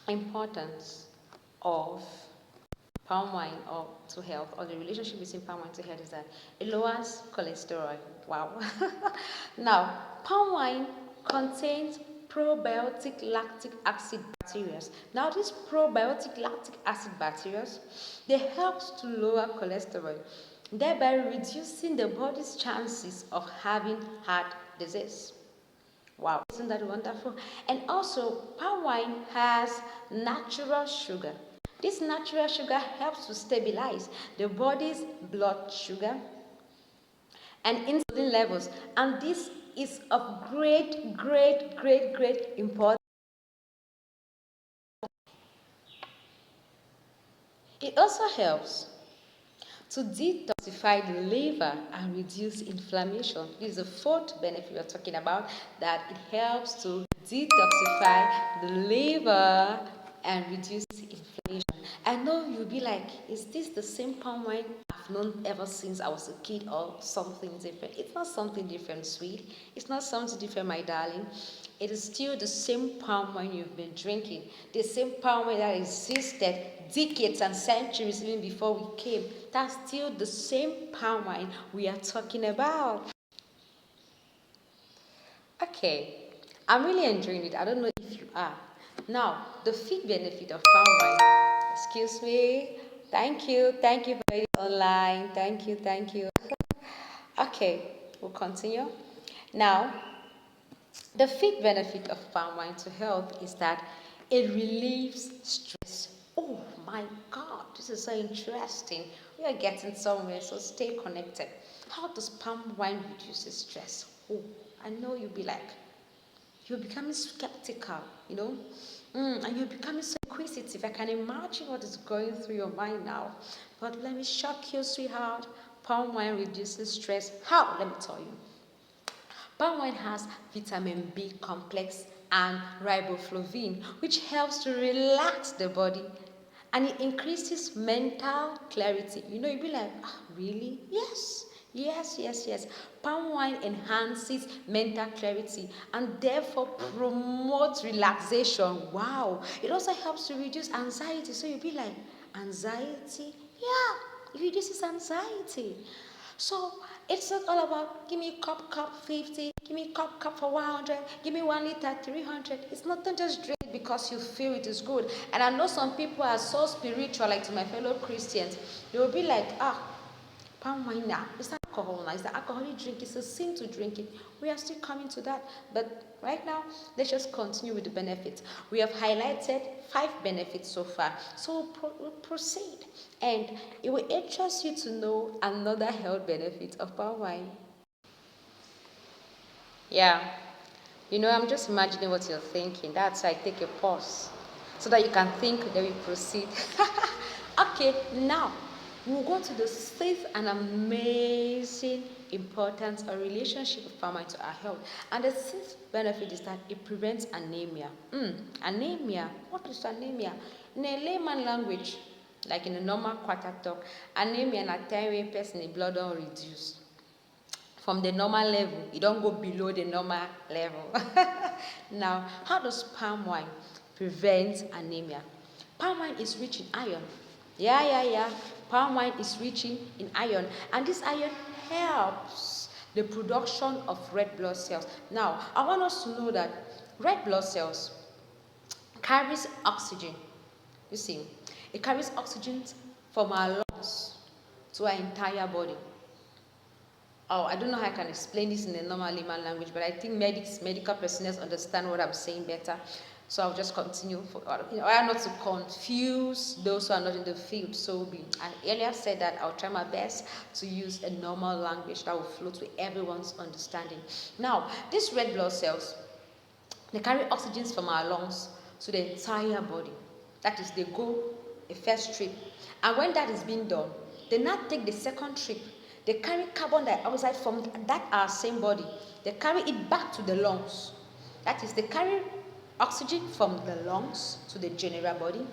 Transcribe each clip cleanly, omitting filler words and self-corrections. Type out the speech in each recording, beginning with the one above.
importance of palm wine or to health, or the relationship between palm wine to health, is that it lowers cholesterol. Wow. Now, palm wine contains probiotic lactic acid bacteria. Now, these probiotic lactic acid bacteria, they help to lower cholesterol, thereby reducing the body's chances of having heart disease. Wow, isn't that wonderful? And also, palm wine has natural sugar. This natural sugar helps to stabilize the body's blood sugar and insulin levels, and this is of great importance. It also helps to detoxify the liver and reduce inflammation. This is the fourth benefit we're talking about, that it helps to detoxify the liver and reduce inflammation. I know you'll be like, is this the same palm wine I've known ever since I was a kid, or something different? It's not something different, sweet. It's not something different, my darling. It is still the same palm wine you've been drinking, the same palm wine that existed decades and centuries even before we came. That's still the same palm wine we are talking about. Okay, I'm really enjoying it. I don't know if you are. Now, the fifth benefit of palm wine. Excuse me. Thank you for being online. Thank you. Okay, we'll continue. Now, the fifth benefit of palm wine to health is that it relieves stress. Oh my God, this is so interesting. We are getting somewhere, so stay connected. How does palm wine reduce stress? Oh, I know you'll be like, you're becoming skeptical, you know, and you're becoming so inquisitive. I can imagine what is going through your mind now. But let me shock you, sweetheart. Palm wine reduces stress. How? Let me tell you. Palm wine has vitamin B complex and riboflavin, which helps to relax the body, and it increases mental clarity. You know, you'll be like, ah, really? Yes. Palm wine enhances mental clarity and therefore promotes relaxation. Wow. It also helps to reduce anxiety. So you'll be like, anxiety? Yeah, it reduces anxiety. So it's not all about give me cup 50, give me cup for 100, give me 1 liter 300. It's not just drink it because you feel it is good. And I know some people are so spiritual, like to my fellow Christians, they will be like, ah, palm wine now. It's not alcohol now. It's an alcoholic drink. It's a sin to drink it. We are still coming to that. But right now, let's just continue with the benefits. We have highlighted 5 benefits so far. So we'll proceed. And it will interest you to know another health benefit of palm wine. Yeah. You know, I'm just imagining what you're thinking. That's why I take a pause so that you can think, then we proceed. Okay, now we'll go to the sixth and amazing importance or relationship of palm wine to our health. And the sixth benefit is that it prevents anemia. Anemia. What is anemia? In a layman language, like in a normal quarter talk, anemia na time when person in blood don't reduce from the normal level. You don't go below the normal level. Now, how does palm wine prevent anemia? Palm wine is rich in iron. Yeah. Palm wine is rich in iron, and this iron helps the production of red blood cells. Now, I want us to know that red blood cells carries oxygen. You see, it carries oxygen from our lungs to our entire body. Oh, I don't know how I can explain this in a normal layman language, but I think medical personnel understand what I'm saying better. So I'll just continue. I not to confuse those who are not in the field. So I earlier said that I'll try my best to use a normal language that will flow to everyone's understanding. Now, these red blood cells, they carry oxygen from our lungs to the entire body. That is, they go a first trip. And when that is being done, they now take the second trip. They carry carbon dioxide from that our same body. They carry it back to the lungs. That is, they carry oxygen from the lungs to the general body.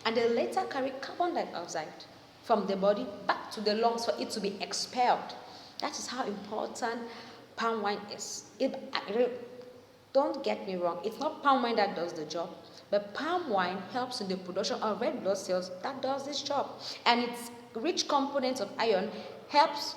And they later carry carbon dioxide from the body back to the lungs for it to be expelled. That is how important palm wine is. Don't get me wrong, it's not palm wine that does the job, But palm wine helps in the production of red blood cells that does this job. And its rich components of iron helps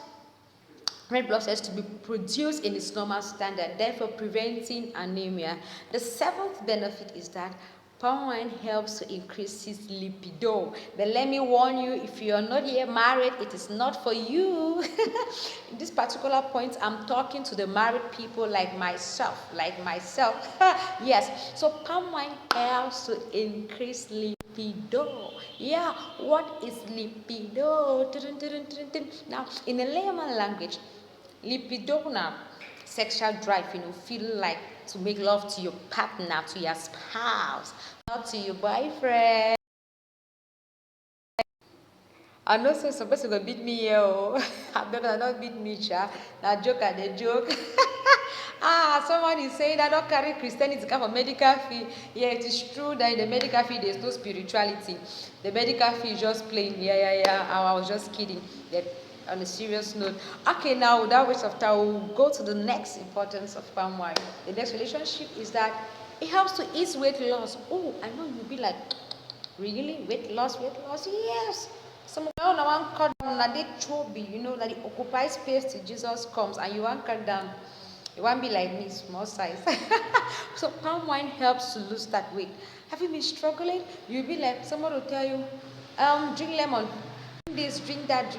red blood cells to be produced in its normal standard, therefore preventing anemia. The seventh benefit is that palm wine helps to increase libido. But let me warn you, if you are not yet married, it is not for you. In this particular point, I'm talking to the married people like myself. Yes, so palm wine helps to increase libido. Yeah, what is libido? Now, in a layman language, libido now, sexual drive, feel like to make love to your partner, to your spouse, not to your boyfriend. I know so supposed to go beat me here, oh. I better not beat me, cha. Now joke at the joke. Someone is saying I don't carry Christianity to come for medical fee. Yeah, it is true that in the medical fee there's no spirituality. The medical fee is just plain. Yeah. I was just kidding. That on a serious note. Okay, now without waste of time, we'll go to the next importance of palm wine. The next relationship is that it helps to ease weight loss. Oh, I know you'll be like, really? Weight loss? Yes. Some of you now want cut down, na they chubby, that it occupies space till Jesus comes, and you want cut down. You won't be like me, small size. So palm wine helps to lose that weight. Have you been struggling? You'll be like, someone will tell you, drink lemon, drink this, drink that.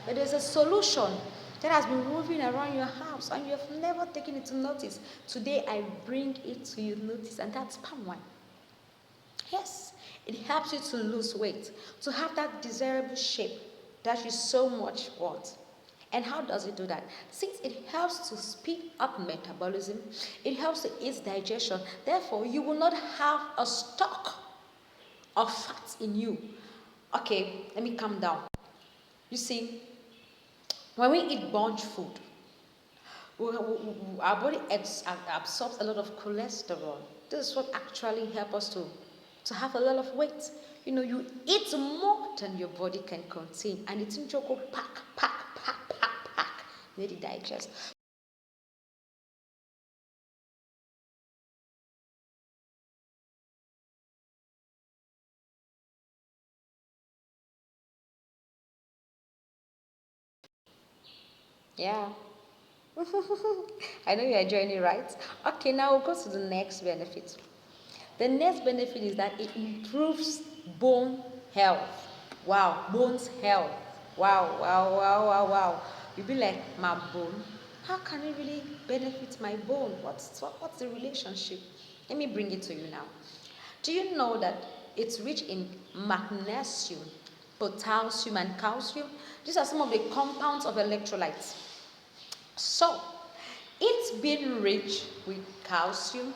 But there's a solution that has been moving around your house and you have never taken it to notice. Today I bring it to your notice, and that's palm wine. Yes, it helps you to lose weight, to have that desirable shape that you so much want. And how does it do that? Since it helps to speed up metabolism, it helps to ease digestion. Therefore, you will not have a stock of fat in you. Okay, let me calm down. You see, when we eat bunch food, our body absorbs a lot of cholesterol. This is what actually helps us to have a lot of weight. You eat more than your body can contain, and it's in choco pack. Let it digest. Yeah. I know you're enjoying it, right? Okay, now we'll go to the next benefit. The next benefit is that it improves bone health. Wow, bones health. Wow. You'll be like, my bone? How can it really benefit my bone? What's the relationship? Let me bring it to you now. Do you know that it's rich in magnesium, potassium, and calcium? These are some of the compounds of electrolytes. So, it's being rich with calcium,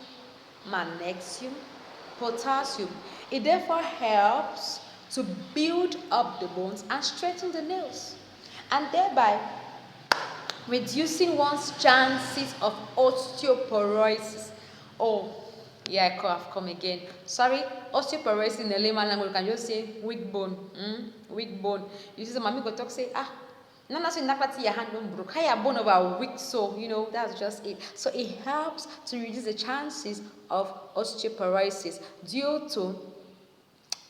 magnesium, potassium. It therefore helps to build up the bones and strengthen the nails, and thereby reducing one's chances of osteoporosis. Oh, yeah, I've come again. Sorry, osteoporosis in the layman language, you can just say weak bone. Weak bone. You see, some mommy go talk say, Nana say nakati your hand don't broke. Higher bone of our weak, so that's just it. So it helps to reduce the chances of osteoporosis due to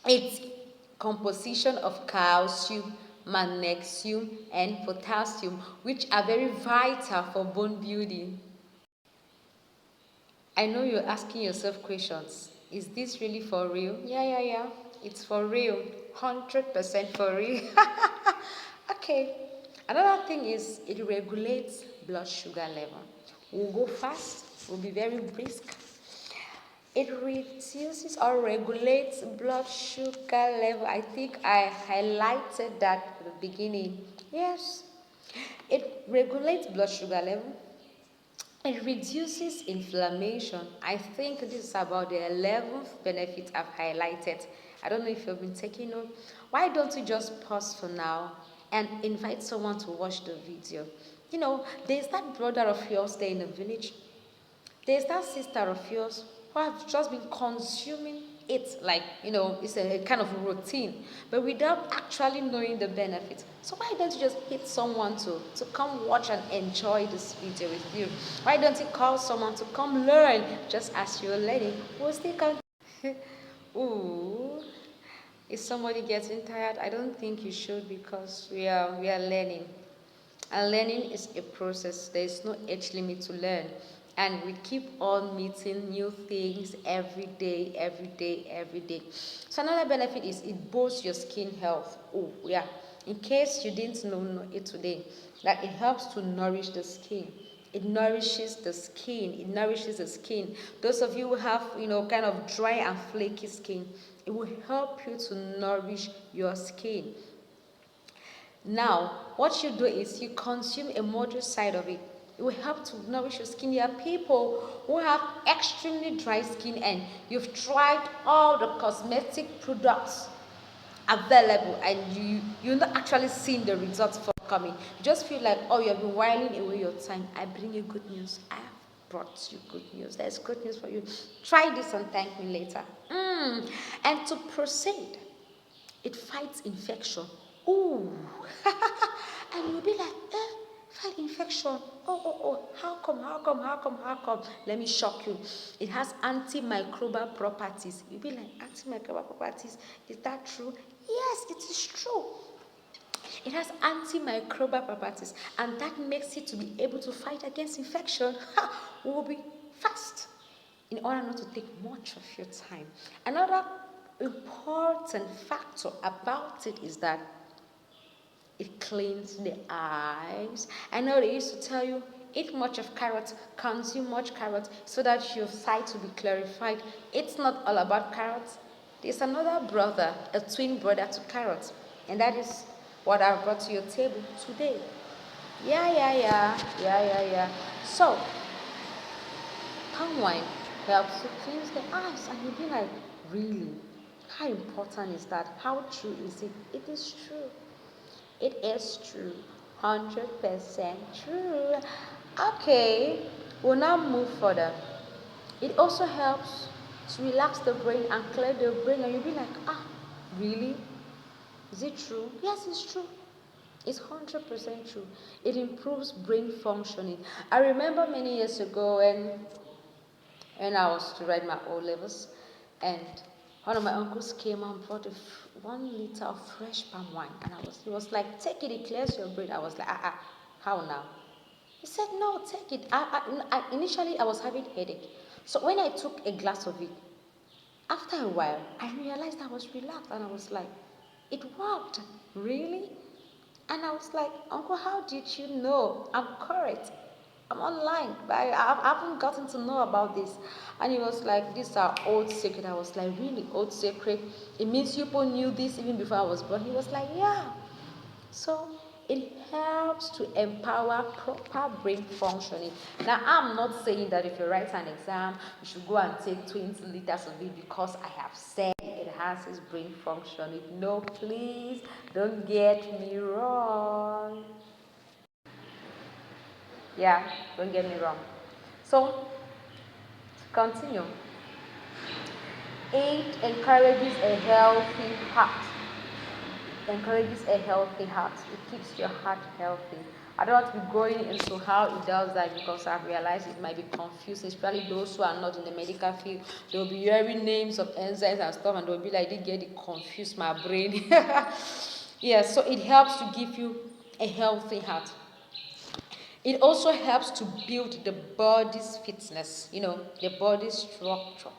its composition of calcium, magnesium, and potassium, which are very vital for bone building. I know you're asking yourself questions. Is this really for real? Yeah. It's for real. 100% for real. Okay. Another thing is it regulates blood sugar level. We'll go fast. We'll be very brisk. It reduces or regulates blood sugar level. I think I highlighted that at the beginning. Yes. It regulates blood sugar level. It reduces inflammation. I think this is about the 11th benefit I've highlighted. I don't know if you've been taking note. Why don't you just pause for now and invite someone to watch the video? There's that brother of yours there in the village. There's that sister of yours who have just been consuming it like, it's a kind of routine, but without actually knowing the benefits. So why don't you just hit someone to come watch and enjoy this video with you? Why don't you call someone to come learn just as you're learning? We'll still Ooh. Is somebody getting tired? I don't think you should, because we are learning. And learning is a process. There is no age limit to learn. And we keep on meeting new things every day, every day, every day. So another benefit is it boosts your skin health. Oh, yeah. In case you didn't know it today, that it helps to nourish the skin. It nourishes the skin. It nourishes the skin. Those of you who have, kind of dry and flaky skin, it will help you to nourish your skin. Now, what you do is you consume a moderate side of it. It will help to nourish your skin. There are people who have extremely dry skin and you've tried all the cosmetic products available and you're not actually seeing the results forthcoming. You just feel like, oh, you've been whiling away your time. I bring you good news. I have brought you good news. There's good news for you. Try this and thank me later. And to proceed, it fights infection. Ooh. And you'll be like, fight infection. Oh. How come? Let me shock you. It has antimicrobial properties. You'll be like, antimicrobial properties? Is that true? Yes, it is true. It has antimicrobial properties, and that makes it to be able to fight against infection. Will be fast in order not to take much of your time. Another important factor about it is that it cleans the eyes. I know they used to tell you, eat much of carrot, consume much carrot, so that your sight will be clarified. It's not all about carrots. There's another brother, a twin brother to carrots, and that is what I brought to your table today. Yeah. So, palm wine helps to cleanse the eyes, and you'll be like, really? How important is that? How true is it? It is true. It is true. 100% true. Okay, we'll now move further. It also helps to relax the brain and clear the brain, and you'll be like, really? Is it true? Yes, it's true. It's 100% true. It improves brain functioning. I remember many years ago when I was to write my O levels, and one of my uncles came and brought 1 liter of fresh palm wine, and he was like, take it, it clears your brain. I was like, how now? He said, no, take it. Initially, I was having headache. So when I took a glass of it, after a while, I realized I was relaxed, and I was like, it worked. Really? And I was like, Uncle, how did you know? I'm correct. I'm online, but I haven't gotten to know about this. And he was like, these are old secret. I was like, really, old secret? It means people knew this even before I was born. He was like, yeah. So it helps to empower proper brain functioning. Now, I'm not saying that if you write an exam, you should go and take 20 liters of it because I have said it enhances brain functioning. No, please, don't get me wrong. Yeah, don't get me wrong. So, to continue, it encourages a healthy heart. Encourages a healthy heart. It keeps your heart healthy. I don't want to be going into how it does that because I've realized it might be confusing, especially those who are not in the medical field. They'll be hearing names of enzymes and stuff, and they'll be like, they get it confused my brain. Yeah, so it helps to give you a healthy heart. It also helps to build the body's fitness, the body's structure,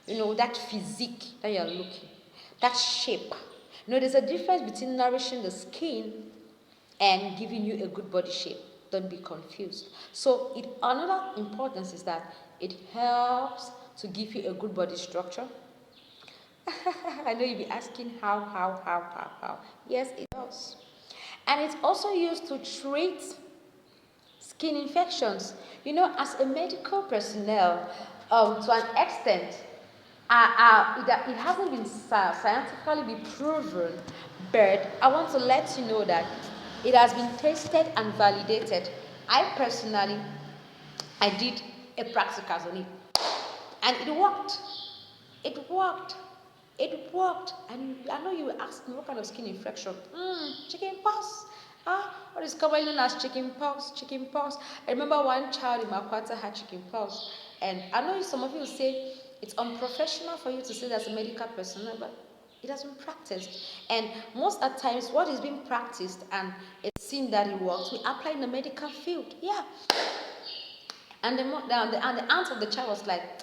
that physique that you're looking, that shape. There's a difference between nourishing the skin and giving you a good body shape. Don't be confused. So another importance is that it helps to give you a good body structure. I know you'll be asking how. Yes, it does. And it's also used to treat skin infections. As a medical personnel, to an extent, it hasn't been scientifically been proven, but I want to let you know that it has been tested and validated. I personally, I did a practical on it, and it worked. It worked. It worked. And I know you will ask me what kind of skin infection? Chicken pox. What is commonly known as chicken pox? Chicken pox. I remember one child in my quarter had chicken pox. And I know some of you will say, It's unprofessional for you to say that's a medical personnel, but it has been practiced. And most at times, what is being practiced and it's seen that it works, we apply in the medical field. Yeah. And the aunt of the child was like,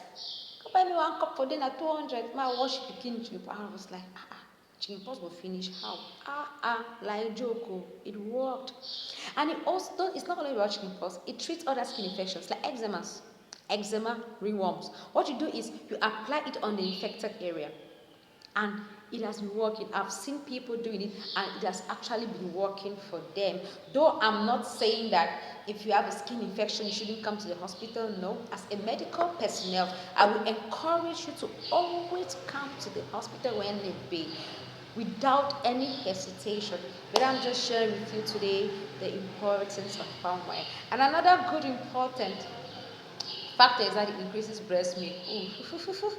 "Go buy me one cup for dinner, 200. My wash begin to." I was like, chicken pox will finish how? Like joke. It worked. And it also, it's not only about chicken pox, it treats other skin infections like eczema, ringworms. What you do is you apply it on the infected area, and it has been working. I've seen people doing it, and it has actually been working for them. Though I'm not saying that if you have a skin infection, you shouldn't come to the hospital. No, as a medical personnel, I will encourage you to always come to the hospital when need be, without any hesitation. But I'm just sharing with you today the importance of palm oil. And another good important factor is that it increases breast milk. Ooh.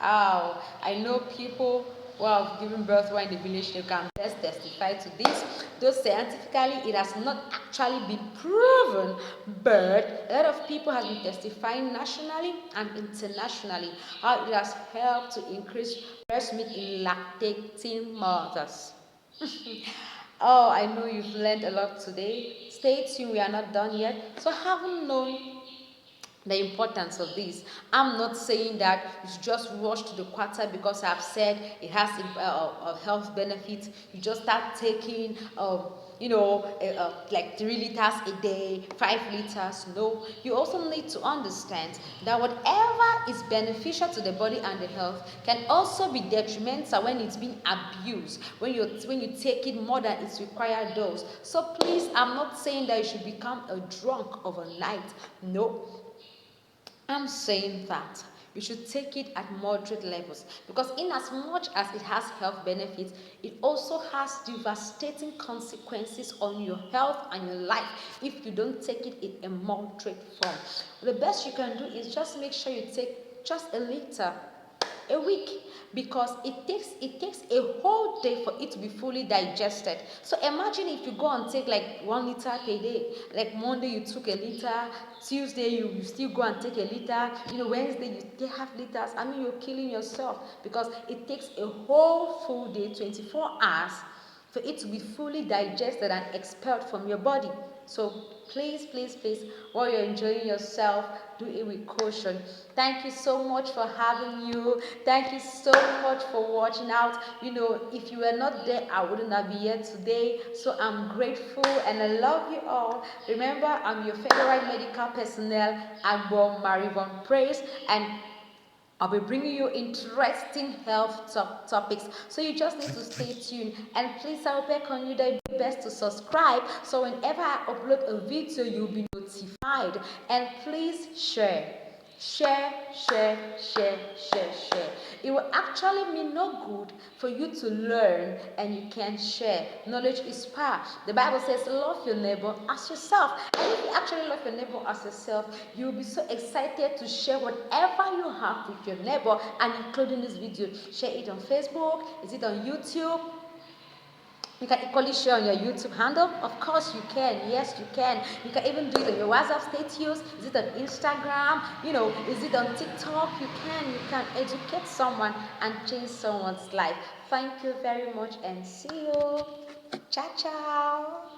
Ow. I know people who have given birth while in the village, they can best testify to this. Though scientifically it has not actually been proven, but a lot of people have been testifying nationally and internationally how it has helped to increase breast milk in lactating mothers. Oh, I know you've learned a lot today. Stay tuned, we are not done yet. So having known the importance of this, I'm not saying that you should just rush to the quarter because I've said it has health benefits. You just start taking like 3 liters a day, 5 liters. No, you also need to understand that whatever is beneficial to the body and the health can also be detrimental when it's being abused, when you take it more than its required dose. So please, I'm not saying that you should become a drunk overnight. No, I'm saying that you should take it at moderate levels, because in as much as it has health benefits, it also has devastating consequences on your health and your life if you don't take it in a moderate form. The best you can do is just make sure you take just a liter a week, because it takes a whole day for it to be fully digested. So imagine if you go and take like 1 liter per day. Like Monday you took a liter, Tuesday you still go and take a liter, Wednesday you take half liters. I mean, you're killing yourself, because it takes a whole full day, 24 hours, for it to be fully digested and expelled from your body. So please, while you're enjoying yourself, do it with caution. Thank you so much for having you. Thank you so much for watching out. If you were not there, I wouldn't have been here today. So I'm grateful and I love you all. Remember, I'm your favorite medical personnel, Agbo Marivon Praise, and I'll be bringing you interesting health topics. So you just need to stay tuned. And please, I'll beg on you that it be best to subscribe, so whenever I upload a video, you'll be notified. And please share. Share. It will actually mean no good for you to learn and you can share. Knowledge is power. The Bible says, love your neighbor as yourself. And if you actually love your neighbor as yourself, you'll be so excited to share whatever you have with your neighbor, and including this video. Share it on Facebook. Is it on YouTube? You can equally share on your YouTube handle. Of course you can. Yes, you can. You can even do it on your WhatsApp status. Is it on Instagram? Is it on TikTok? You can educate someone and change someone's life. Thank you very much and see you. Ciao, ciao.